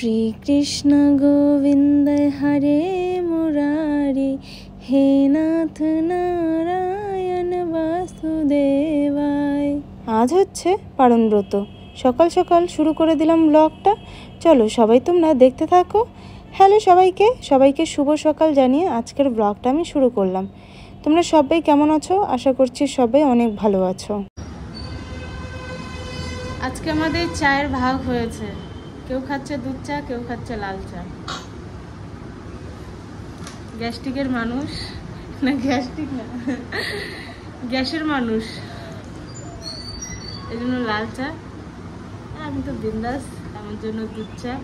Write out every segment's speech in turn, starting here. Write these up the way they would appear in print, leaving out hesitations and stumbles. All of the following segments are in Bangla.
শ্রীকৃষ্ণ গোবিন্দ হরে মুরারি, হে নাথ নারায়ণ বাসুদেবায়। আজ হচ্ছে পারণ ব্রত। সকাল সকাল শুরু করে দিলাম ব্লগটা। চলো সবাই তোমরা দেখতে থাকো। হ্যালো সবাইকে শুভ সকাল জানিয়ে আজকের ব্লগটা আমি শুরু করলাম। তোমরা সবাই কেমন আছো? আশা করছি সবাই অনেক ভালো আছো। আজকে আমাদের চায়ের ভাগ হয়েছে, কেউ খাচ্ছে দুধ চা, কেউ খাচ্ছে লাল চা। গ্যাস্ট্রিকের মানুষ না, গ্যাস্ট্রিক না, গ্যাসের মানুষ, এই জন্য লাল চা। আমি তো বিন্দাস, আমার জন্য দুধ চা।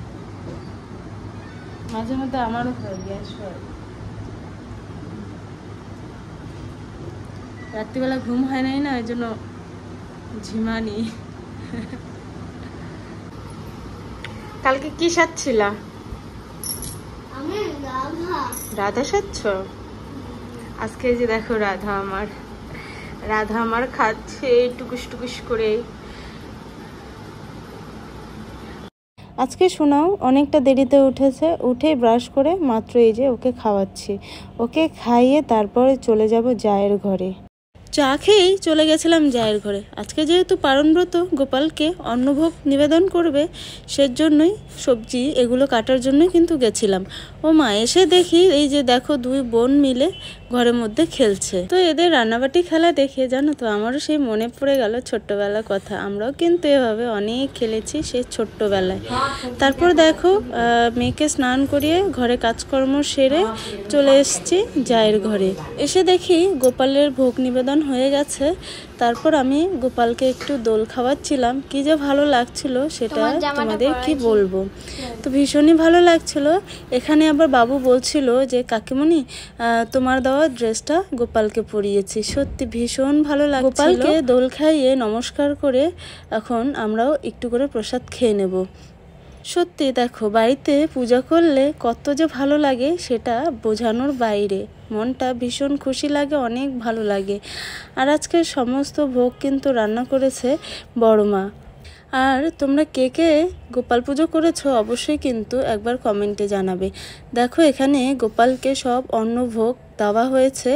মাঝে মধ্যে আমারও হয়, গ্যাস হয়। রাত্রিবেলা ঘুম হয় নাই না, ওই জন্য ঝিমানি। কালকে কি সাজছিলা? রাধা সাজছ? আজকে যে দেখো রাধা আমার খাচ্ছে টুকুস টুকুস করে। আজকে শোনাও অনেকটা দেরিতে উঠেছে, উঠে ব্রাশ করে মাত্র এই যে ওকে খাওয়াচ্ছি। ওকে খাইয়ে তারপরে চলে যাব জায়ের ঘরে। চা খেয়েই চলে গেছিলাম জায়ের ঘরে। আজকে যেহেতু পারণ ব্রত, গোপালকে অন্নভোগ নিবেদন করবে, সেজন্যই সবজি এগুলো কাটার জন্যই কিন্তু গেছিলাম। ও মা, এসে দেখি এই যে দেখো দুই বোন মিলে ঘরের মধ্যে খেলছে। তো এদের রান্নাবাটি খেলা দেখে জানো তো আমারও সেই মনে পড়ে গেল ছোট্টবেলার কথা। আমরাও কিন্তু এভাবে অনেক খেলেছি সেই ছোট্টবেলায়। তারপর দেখো মেয়েকে স্নান করিয়ে ঘরে কাজকর্ম সেরে চলে এসেছি জায়ের ঘরে। এসে দেখি গোপালের ভোগ নিবেদন হয়ে গেছে। তারপর আমি গোপালকে একটু দোল খাওয়াচ্ছিলাম। কি যে ভালো লাগছিল সেটা তোমাদের কি বলবো। তো ভীষণই ভালো লাগছিল। এখানে আবার বাবু বলছিল যে কাকিমণি, তোমার দেওয়া ড্রেসটা গোপালকে পরিয়েছি। সত্যি ভীষণ ভালো লাগছিল। গোপালকে দোল খাইয়ে নমস্কার করে এখন আমরাও একটু করে প্রসাদ খেয়ে নেব। সত্যি দেখো, বাড়িতে পূজা করলে কত যে ভালো লাগে সেটা বোঝানোর বাইরে। মনটা ভীষণ খুশি লাগে, অনেক ভালো লাগে। আর আজকে সমস্ত ভোগ কিন্তু রান্না করেছে বড় মা। আর তোমরা কে কে গোপাল পুজো করেছো অবশ্যই কিন্তু একবার কমেন্টে জানাবে। দেখো এখানে গোপালকে সব অন্নভোগ দেওয়া হয়েছে,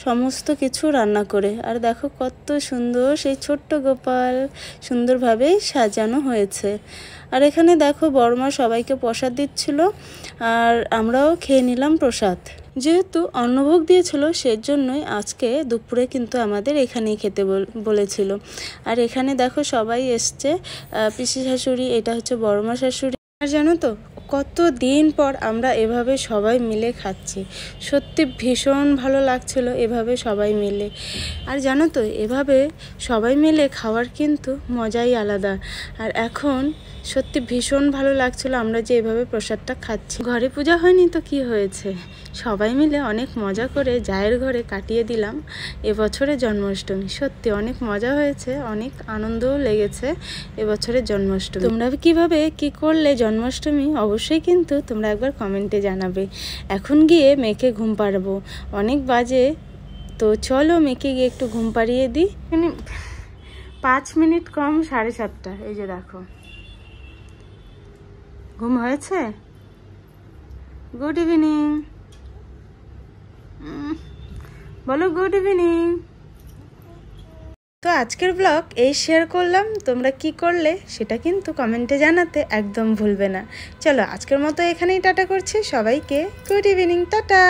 সমস্ত কিছু রান্না করে। আর দেখো কত সুন্দর সেই ছোট্ট গোপাল, সুন্দরভাবে সাজানো হয়েছে। আর এখানে দেখো বড়মা সবাইকে প্রসাদ দিচ্ছিল, আর আমরাও খেয়ে নিলাম প্রসাদ। যেহেতু অন্নভোগ দিয়েছিল সেজন্যই আজকে দুপুরে কিন্তু আমাদের এখানেই খেতে বলেছিল। আর এখানে দেখো সবাই এসছে, পিসি শাশুড়ি, এটা হচ্ছে বড়মা শাশুড়ি। আর জানো তো কত দিন পর আমরা এভাবে সবাই মিলে খাচ্ছি। সত্যি ভীষণ ভালো লাগছিল এভাবে সবাই মিলে। আর জানো তো এভাবে সবাই মিলে খাওয়ার কিন্তু মজাই আলাদা। আর এখন সত্যি ভীষণ ভালো লাগছিল আমরা যে এভাবে প্রসাদটা খাচ্ছি। ঘরে পূজা হয়নি তো কি হয়েছে, সবাই মিলে অনেক মজা করে জায়ের ঘরে কাটিয়ে দিলাম এবছরের জন্মাষ্টমী। সত্যি অনেক মজা হয়েছে, অনেক আনন্দও লেগেছে এবছরের জন্মাষ্টমী। তোমরা কিভাবে কি করলে জন্মাষ্টমী অবশ্যই কিন্তু তোমরা একবার কমেন্টে জানাবে। এখন গিয়ে মেয়েকে ঘুম পাড়াবো, অনেক বাজে। তো চলো মেয়েকে গিয়ে একটু ঘুম পাড়িয়ে দিই। 5 মিনিট কম 7:30। এই যে দেখো ঘুম হয়েছে। গুড ইভিনিং বলো, গুড ইভিনিং। তো আজকের ব্লগ এই শেয়ার করলাম। তোমরা কি করলে সেটা কিন্তু কমেন্টে জানাতে একদম ভুলবে না। চলো আজকের মতো এখানেই টাটা করছি সবাইকে। Good evening, tata.